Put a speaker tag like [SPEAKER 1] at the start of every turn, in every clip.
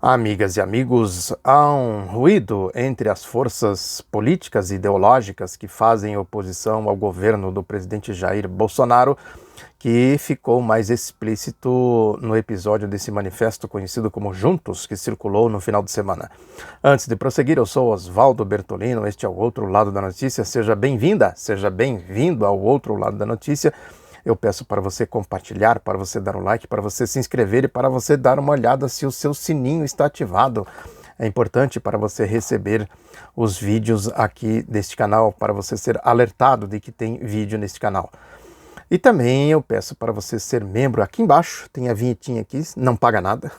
[SPEAKER 1] Amigas e amigos, há um ruído entre as forças políticas e ideológicas que fazem oposição ao governo do presidente Jair Bolsonaro, que ficou mais explícito no episódio desse manifesto conhecido como Juntos, que circulou no final de semana. Antes de prosseguir, eu sou Oswaldo Bertolino, este é o Outro Lado da Notícia. Seja bem-vinda, seja bem-vindo ao Outro Lado da Notícia. Eu peço para você compartilhar, para você dar um like, para você se inscrever e para você dar uma olhada se o seu sininho está ativado. É importante para você receber os vídeos aqui deste canal, para você ser alertado de que tem vídeo neste canal. E também eu peço para você ser membro. Aqui embaixo tem a vinhetinha aqui, não paga nada.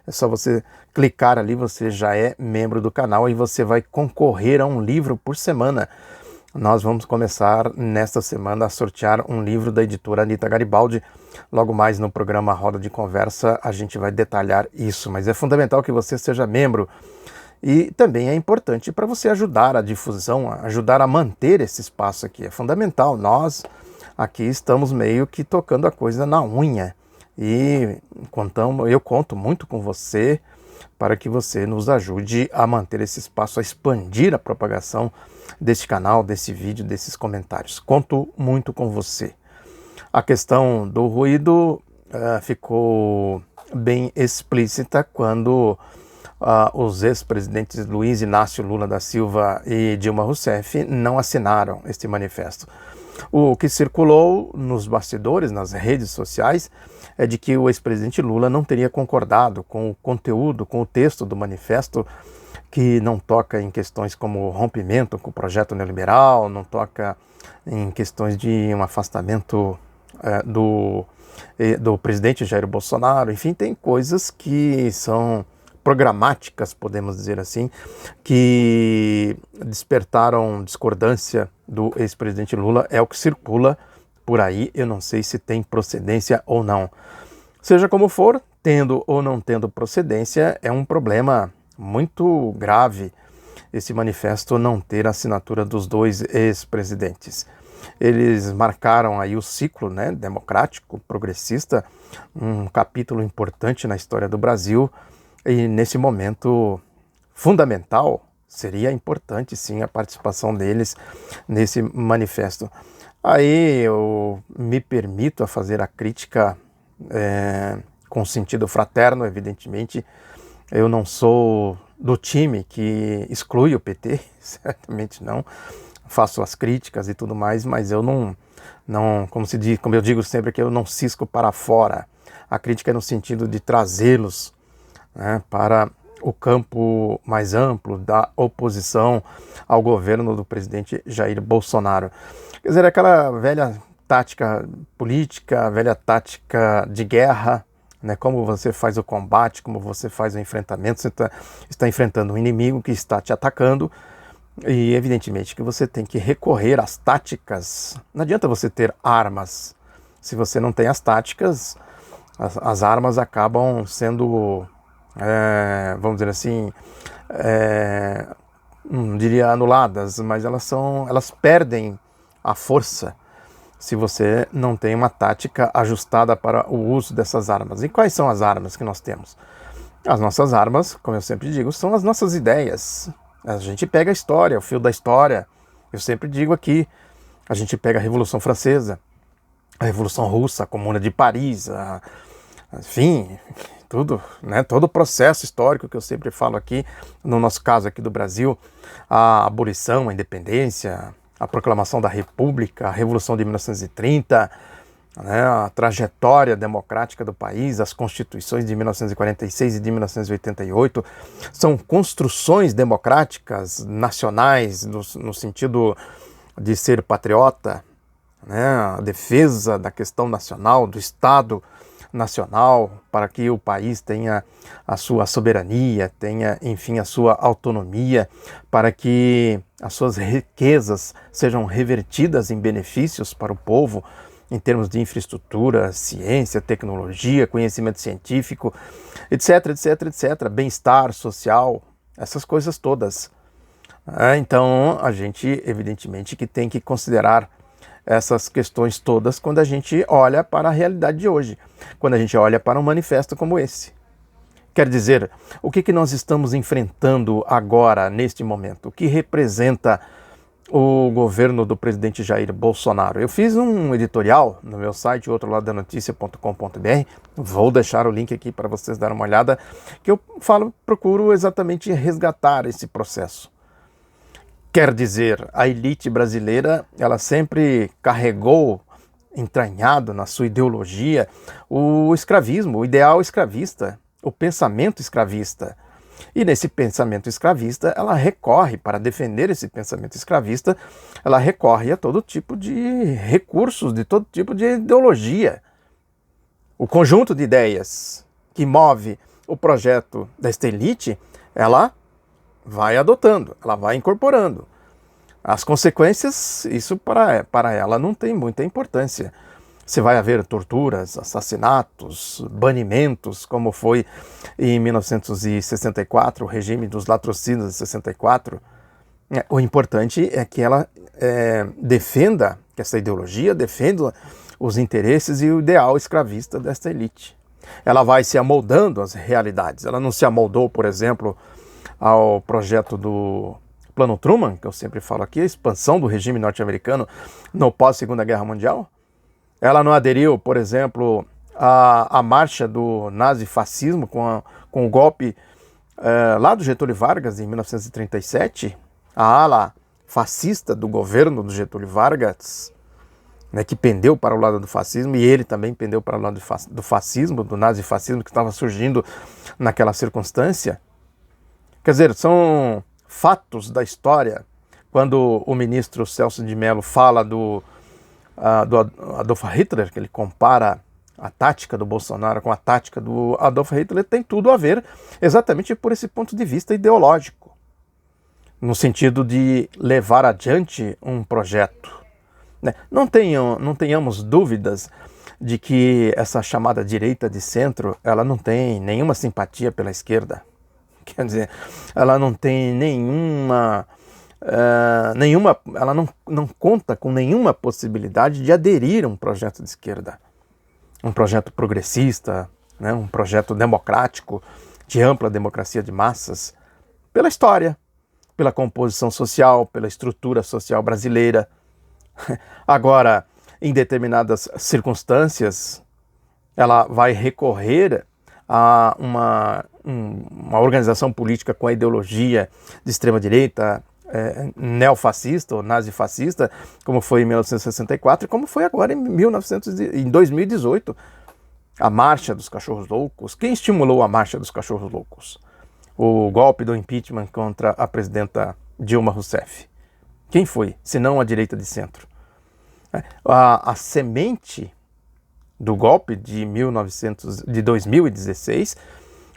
[SPEAKER 1] É só você clicar ali, você já é membro do canal e você vai concorrer a um livro por semana. Nós vamos começar nesta semana a sortear um livro da editora Anita Garibaldi. Logo mais no programa Roda de Conversa a gente vai detalhar isso, mas é fundamental que você seja membro. E também é importante para você ajudar a difusão, ajudar a manter esse espaço aqui. É fundamental, nós aqui estamos meio que tocando a coisa na unha. E eu conto muito com você para que você nos ajude a manter esse espaço, a expandir a propagação deste canal, desse vídeo, desses comentários. Conto muito com você. A questão do ruído ficou bem explícita quando os ex-presidentes Luiz Inácio Lula da Silva e Dilma Rousseff não assinaram este manifesto. O que circulou nos bastidores, nas redes sociais, é de que o ex-presidente Lula não teria concordado com o conteúdo, com o texto do manifesto, que não toca em questões como rompimento com o projeto neoliberal, não toca em questões de um afastamento do presidente Jair Bolsonaro. Enfim, tem coisas que são programáticas, podemos dizer assim, que despertaram discordância do ex-presidente Lula. É o que circula por aí, eu não sei se tem procedência ou não. Seja como for, tendo ou não tendo procedência, é um problema muito grave esse manifesto não ter a assinatura dos dois ex-presidentes. Eles marcaram aí o ciclo, né, democrático, progressista, um capítulo importante na história do Brasil, e nesse momento fundamental seria importante sim a participação deles nesse manifesto. Aí eu me permito a fazer a crítica com sentido fraterno, evidentemente. Eu não sou do time que exclui o PT, certamente não. Faço as críticas e tudo mais, mas eu não como eu digo sempre, que eu não cisco para fora. A crítica é no sentido de trazê-los, né, para o campo mais amplo da oposição ao governo do presidente Jair Bolsonaro. Quer dizer, aquela velha tática política, velha tática de guerra, né, como você faz o combate, como você faz o enfrentamento. Você está enfrentando um inimigo que está te atacando e evidentemente que você tem que recorrer às táticas. Não adianta você ter armas. Se você não tem as táticas, as armas acabam sendo, vamos dizer assim, não diria anuladas, mas elas perdem a força se você não tem uma tática ajustada para o uso dessas armas. E quais são as armas que nós temos? As nossas armas, como eu sempre digo, são as nossas ideias. A gente pega a história, o fio da história. Eu sempre digo aqui, a gente pega a Revolução Francesa, a Revolução Russa, a Comuna de Paris, enfim, tudo, né? Todo o processo histórico que eu sempre falo aqui, no nosso caso aqui do Brasil, a abolição, a independência, a proclamação da República, a Revolução de 1930, né, a trajetória democrática do país, as constituições de 1946 e de 1988, são construções democráticas nacionais no sentido de ser patriota, né, a defesa da questão nacional, do Estado nacional, para que o país tenha a sua soberania, tenha, enfim, a sua autonomia, para que as suas riquezas sejam revertidas em benefícios para o povo, em termos de infraestrutura, ciência, tecnologia, conhecimento científico, etc, etc, etc, bem-estar social, essas coisas todas. Então, a gente, evidentemente, que tem que considerar essas questões todas quando a gente olha para a realidade de hoje, quando a gente olha para um manifesto como esse. Quer dizer, o que nós estamos enfrentando agora, neste momento? O que representa o governo do presidente Jair Bolsonaro? Eu fiz um editorial no meu site, outroladonoticia.com.br, vou deixar o link aqui para vocês darem uma olhada, que eu procuro exatamente resgatar esse processo. Quer dizer, a elite brasileira, ela sempre carregou entranhado na sua ideologia o escravismo, o ideal escravista, o pensamento escravista. E nesse pensamento escravista, ela recorre, para defender esse pensamento escravista, ela recorre a todo tipo de recursos, de todo tipo de ideologia. O conjunto de ideias que move o projeto desta elite, ela vai adotando, ela vai incorporando. As consequências, isso para ela não tem muita importância. Se vai haver torturas, assassinatos, banimentos, como foi em 1964, o regime dos latrocidas de 64. O importante é que ela defenda, que essa ideologia defenda os interesses e o ideal escravista desta elite. Ela vai se amoldando às realidades. Ela não se amoldou, por exemplo, ao projeto do Plano Truman, que eu sempre falo aqui, a expansão do regime norte-americano no pós-Segunda Guerra Mundial. Ela não aderiu, por exemplo, à marcha do nazifascismo com o golpe lá do Getúlio Vargas, em 1937, a ala fascista do governo do Getúlio Vargas, né, que pendeu para o lado do fascismo, e ele também pendeu para o lado do fascismo, do nazifascismo que estava surgindo naquela circunstância. Quer dizer, são fatos da história. Quando o ministro Celso de Mello fala do Adolf Hitler, que ele compara a tática do Bolsonaro com a tática do Adolf Hitler, tem tudo a ver exatamente por esse ponto de vista ideológico, no sentido de levar adiante um projeto. Não tenhamos dúvidas de que essa chamada direita de centro, ela não tem nenhuma simpatia pela esquerda. Quer dizer, ela não tem ela não conta com nenhuma possibilidade de aderir a um projeto de esquerda, um projeto progressista, né, um projeto democrático, de ampla democracia de massas, pela história, pela composição social, pela estrutura social brasileira. Agora, em determinadas circunstâncias, ela vai recorrer a uma organização política com a ideologia de extrema-direita, neofascista ou nazifascista, como foi em 1964 e como foi agora em 2018, a Marcha dos Cachorros Loucos. Quem estimulou a Marcha dos Cachorros Loucos? O golpe do impeachment contra a presidenta Dilma Rousseff. Quem foi, senão a direita de centro? A semente do golpe de 2016,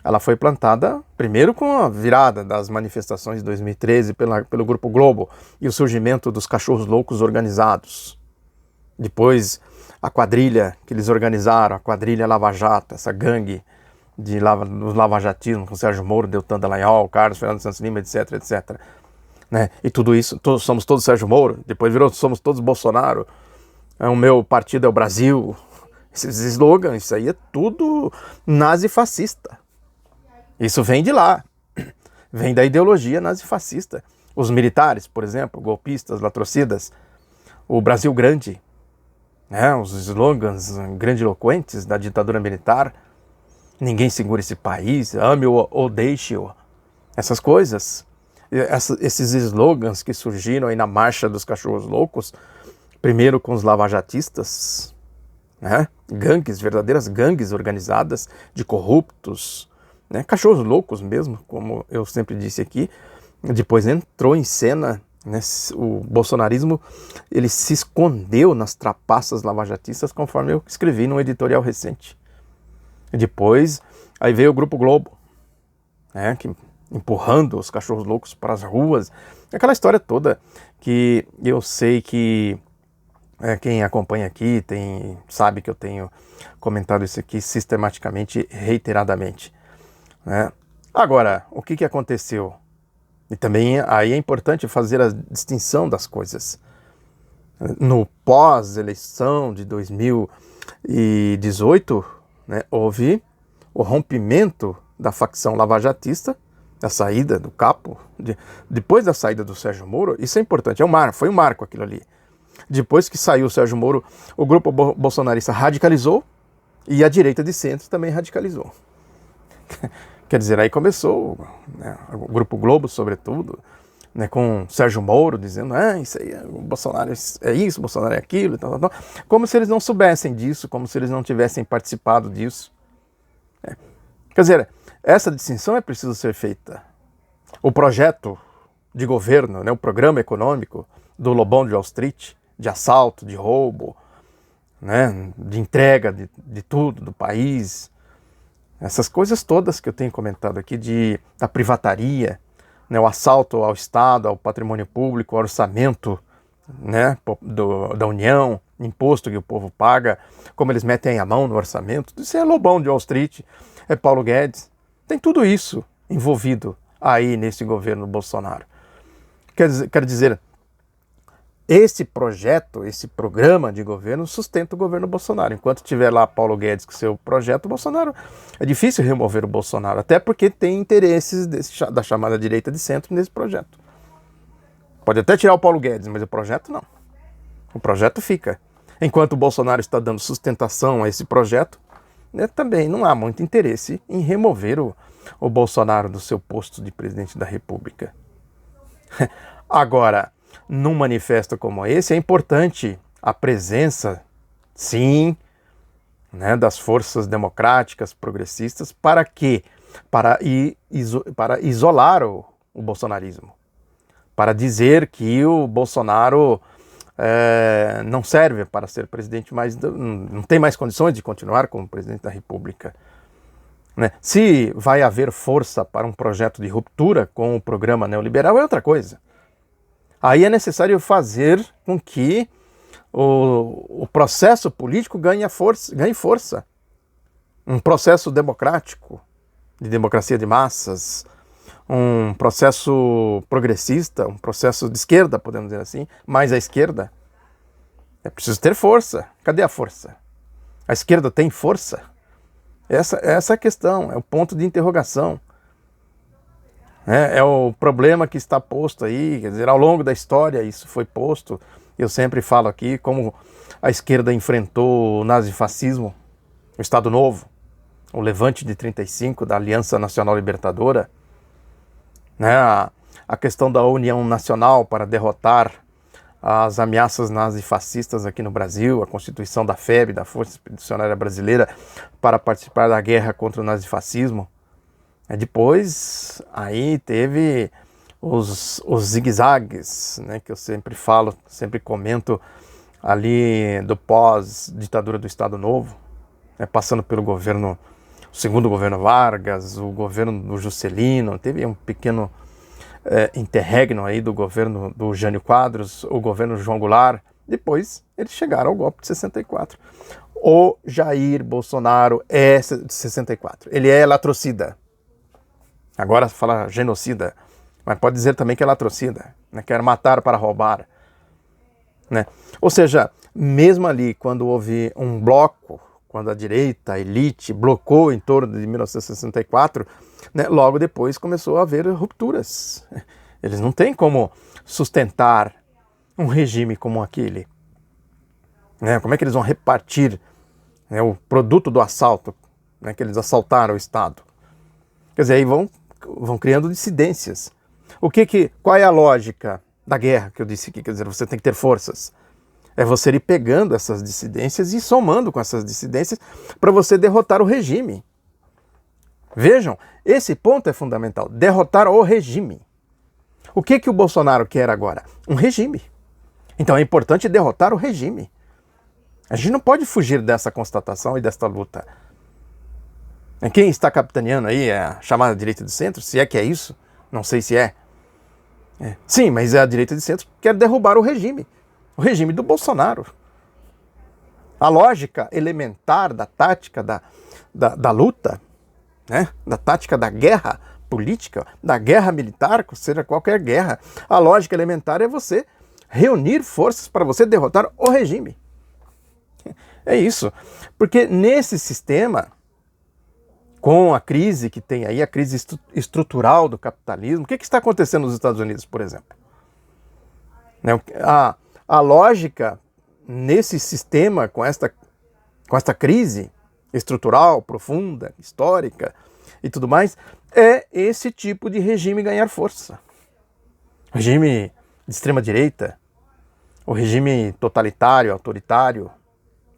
[SPEAKER 1] ela foi plantada primeiro com a virada das manifestações de 2013 pelo Grupo Globo e o surgimento dos cachorros loucos organizados. Depois, a quadrilha que eles organizaram, a quadrilha Lava Jato, essa gangue dos lavajatismos, com Sérgio Moro, Deltan Dallagnol, Carlos Fernando Santos Lima, etc, etc. Né? E tudo isso, somos todos Sérgio Moro, depois somos todos Bolsonaro, o meu partido é o Brasil. Esses slogans, isso aí é tudo nazifascista. Isso vem de lá, vem da ideologia nazifascista. Os militares, por exemplo, golpistas, latrocidas, o Brasil grande, né, os slogans grandiloquentes da ditadura militar, ninguém segura esse país, ame-o ou deixe-o, essas coisas, esses slogans que surgiram aí na Marcha dos Cachorros Loucos, primeiro com os lavajatistas, né, gangues, verdadeiras gangues organizadas de corruptos, né, cachorros loucos mesmo, como eu sempre disse aqui. Depois entrou em cena, né, o bolsonarismo, ele se escondeu nas trapaças lavajatistas, conforme eu escrevi num editorial recente. E depois, aí veio o Grupo Globo, né, empurrando os cachorros loucos para as ruas, aquela história toda que eu sei que quem acompanha aqui sabe que eu tenho comentado isso aqui sistematicamente, reiteradamente, né? Agora, o que aconteceu? E também aí é importante fazer a distinção das coisas. No pós-eleição de 2018, né, houve o rompimento da facção lavajatista, da saída do capo, depois da saída do Sérgio Moro. Isso é importante, foi um marco aquilo ali. Depois que saiu o Sérgio Moro, o grupo bolsonarista radicalizou e a direita de centro também radicalizou. Quer dizer, aí começou, né, o Grupo Globo, sobretudo, né, com Sérgio Moro dizendo, isso aí, o Bolsonaro é isso, o Bolsonaro é aquilo, tal, tal, tal. Como se eles não soubessem disso, como se eles não tivessem participado disso. Quer dizer, essa distinção é preciso ser feita. O projeto de governo, né, o programa econômico do Lobão de Wall Street, de assalto, de roubo, né, de entrega de tudo, do país, essas coisas todas que eu tenho comentado aqui, da privataria, né, o assalto ao Estado, ao patrimônio público, ao orçamento, né, da União, imposto que o povo paga, como eles metem a mão no orçamento, isso é Lobão de Wall Street, é Paulo Guedes, tem tudo isso envolvido aí nesse governo Bolsonaro. Quer dizer, esse projeto, esse programa de governo sustenta o governo Bolsonaro. Enquanto tiver lá Paulo Guedes com seu projeto, Bolsonaro, é difícil remover o Bolsonaro, até porque tem interesses da chamada direita de centro nesse projeto. Pode até tirar o Paulo Guedes, mas o projeto não. O projeto fica. Enquanto o Bolsonaro está dando sustentação a esse projeto, né, também não há muito interesse em remover o Bolsonaro do seu posto de presidente da República. Agora, num manifesto como esse, é importante a presença, sim, né, das forças democráticas, progressistas, para quê? Para isolar o bolsonarismo. Para dizer que o Bolsonaro não serve para ser presidente, mas não tem mais condições de continuar como presidente da República. Né? Se vai haver força para um projeto de ruptura com o programa neoliberal, é outra coisa. Aí é necessário fazer com que o processo político ganhe força. Um processo democrático, de democracia de massas, um processo progressista, um processo de esquerda, podemos dizer assim, mais à esquerda. É preciso ter força. Cadê a força? A esquerda tem força? Essa é a questão, é o ponto de interrogação. É o problema que está posto aí, quer dizer, ao longo da história isso foi posto. Eu sempre falo aqui como a esquerda enfrentou o nazifascismo, o Estado Novo, o Levante de 35 da Aliança Nacional Libertadora, né, a questão da União Nacional para derrotar as ameaças nazifascistas aqui no Brasil, a constituição da FEB, da Força Expedicionária Brasileira, para participar da guerra contra o nazifascismo. Depois, aí teve os zigue-zagues, né, que eu sempre falo, sempre comento, ali do pós-ditadura do Estado Novo, né, passando pelo governo, o segundo governo Vargas, o governo do Juscelino, teve um pequeno interregno aí do governo do Jânio Quadros, o governo João Goulart. Depois eles chegaram ao golpe de 64. O Jair Bolsonaro é de 64, ele é latrocida. Agora fala genocida, mas pode dizer também que é latrocida, né? Quer matar para roubar. Né? Ou seja, mesmo ali quando houve um bloco, quando a direita, a elite, blocou em torno de 1964, né, logo depois começou a haver rupturas. Eles não têm como sustentar um regime como aquele. Né? Como é que eles vão repartir, né, o produto do assalto, né, que eles assaltaram o Estado? Quer dizer, aí vão criando dissidências. Qual é a lógica da guerra que eu disse aqui? Quer dizer, você tem que ter forças. É você ir pegando essas dissidências e somando com essas dissidências para você derrotar o regime. Vejam, esse ponto é fundamental, derrotar o regime. O que o Bolsonaro quer agora? Um regime. Então é importante derrotar o regime. A gente não pode fugir dessa constatação e desta luta. Quem está capitaneando aí é a chamada direita de centro, se é que é isso, não sei se é. Sim, mas é a direita de centro que quer derrubar o regime do Bolsonaro. A lógica elementar da tática da luta, né, da tática da guerra política, da guerra militar, seja qualquer guerra, a lógica elementar é você reunir forças para você derrotar o regime. É isso, porque nesse sistema, com a crise que tem aí, a crise estrutural do capitalismo. O que está acontecendo nos Estados Unidos, por exemplo? A lógica nesse sistema, com esta crise estrutural, profunda, histórica e tudo mais, é esse tipo de regime ganhar força. Regime de extrema-direita, o regime totalitário, autoritário,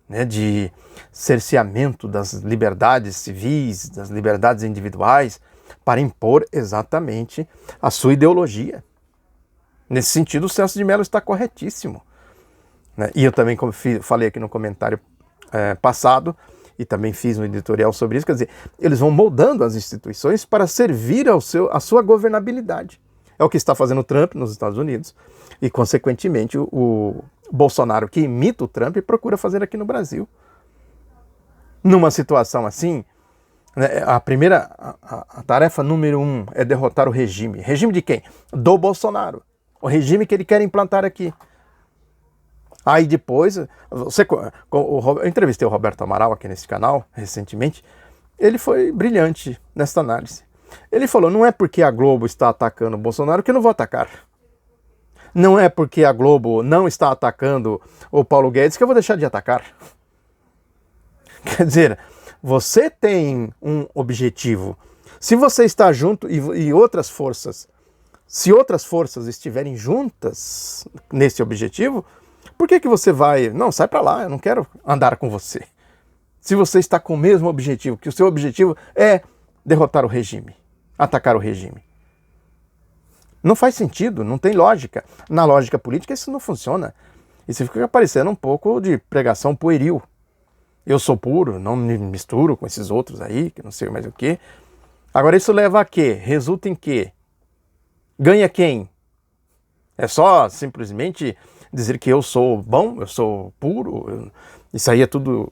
[SPEAKER 1] né, de cerceamento das liberdades civis, das liberdades individuais, para impor exatamente a sua ideologia. Nesse sentido, o Celso de Mello está corretíssimo, né? E eu também, como falei aqui no comentário passado, e também fiz um editorial sobre isso, quer dizer, eles vão moldando as instituições para servir à sua governabilidade. É o que está fazendo o Trump nos Estados Unidos e, consequentemente, o Bolsonaro, que imita o Trump, procura fazer aqui no Brasil. Numa situação assim, né, a tarefa número 1 é derrotar o regime. Regime de quem? Do Bolsonaro. O regime que ele quer implantar aqui. Aí depois, eu entrevistei o Roberto Amaral aqui nesse canal recentemente, ele foi brilhante nessa análise. Ele falou, não é porque a Globo está atacando o Bolsonaro que eu não vou atacar. Não é porque a Globo não está atacando o Paulo Guedes que eu vou deixar de atacar. Quer dizer, você tem um objetivo. Se você está junto e outras forças, se outras forças estiverem juntas nesse objetivo, por que você vai... Não, sai para lá, eu não quero andar com você. Se você está com o mesmo objetivo, que o seu objetivo é derrotar o regime, atacar o regime. Não faz sentido, não tem lógica. Na lógica política isso não funciona. Isso fica parecendo um pouco de pregação pueril. Eu sou puro, não me misturo com esses outros aí, que não sei mais o quê. Agora isso leva a quê? Resulta em quê? Ganha quem? É só simplesmente dizer que eu sou bom, eu sou puro, isso aí é tudo,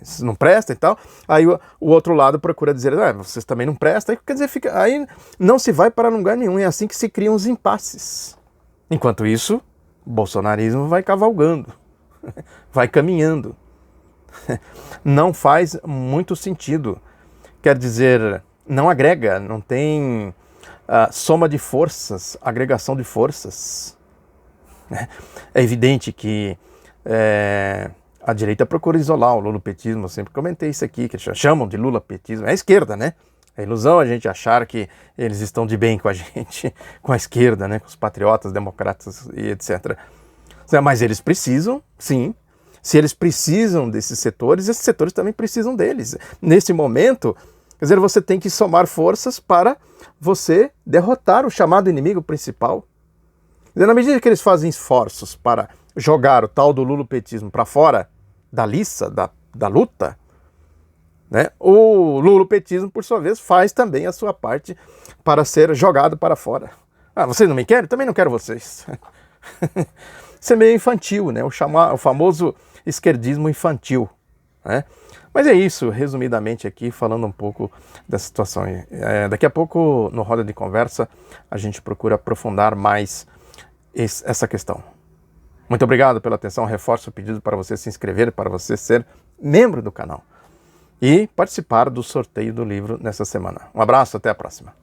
[SPEAKER 1] isso não presta e tal. Aí o outro lado procura dizer, vocês também não prestam. Aí, quer dizer, aí não se vai para lugar nenhum, é assim que se criam os impasses. Enquanto isso, o bolsonarismo vai cavalgando, vai caminhando. Não faz muito sentido. Quer dizer, não agrega, não tem soma de forças, agregação de forças. É evidente que a direita procura isolar o lulopetismo, eu sempre comentei isso aqui, que chamam de lulopetismo, é a esquerda, né? É ilusão a gente achar que eles estão de bem com a gente, com a esquerda, né? Com os patriotas, democratas e etc. Mas eles precisam, sim. Se eles precisam desses setores, esses setores também precisam deles. Nesse momento, quer dizer, você tem que somar forças para você derrotar o chamado inimigo principal. Na medida que eles fazem esforços para jogar o tal do lulopetismo para fora da liça, da luta, né, o lulopetismo, por sua vez, faz também a sua parte para ser jogado para fora. Vocês não me querem? Também não quero vocês. Isso é meio infantil, né? O famoso esquerdismo infantil, né? Mas é isso, resumidamente aqui, falando um pouco dessa situação. Daqui a pouco, no Roda de Conversa, a gente procura aprofundar mais essa questão. Muito obrigado pela atenção, reforço o pedido para você se inscrever, para você ser membro do canal e participar do sorteio do livro nessa semana. Um abraço, até a próxima.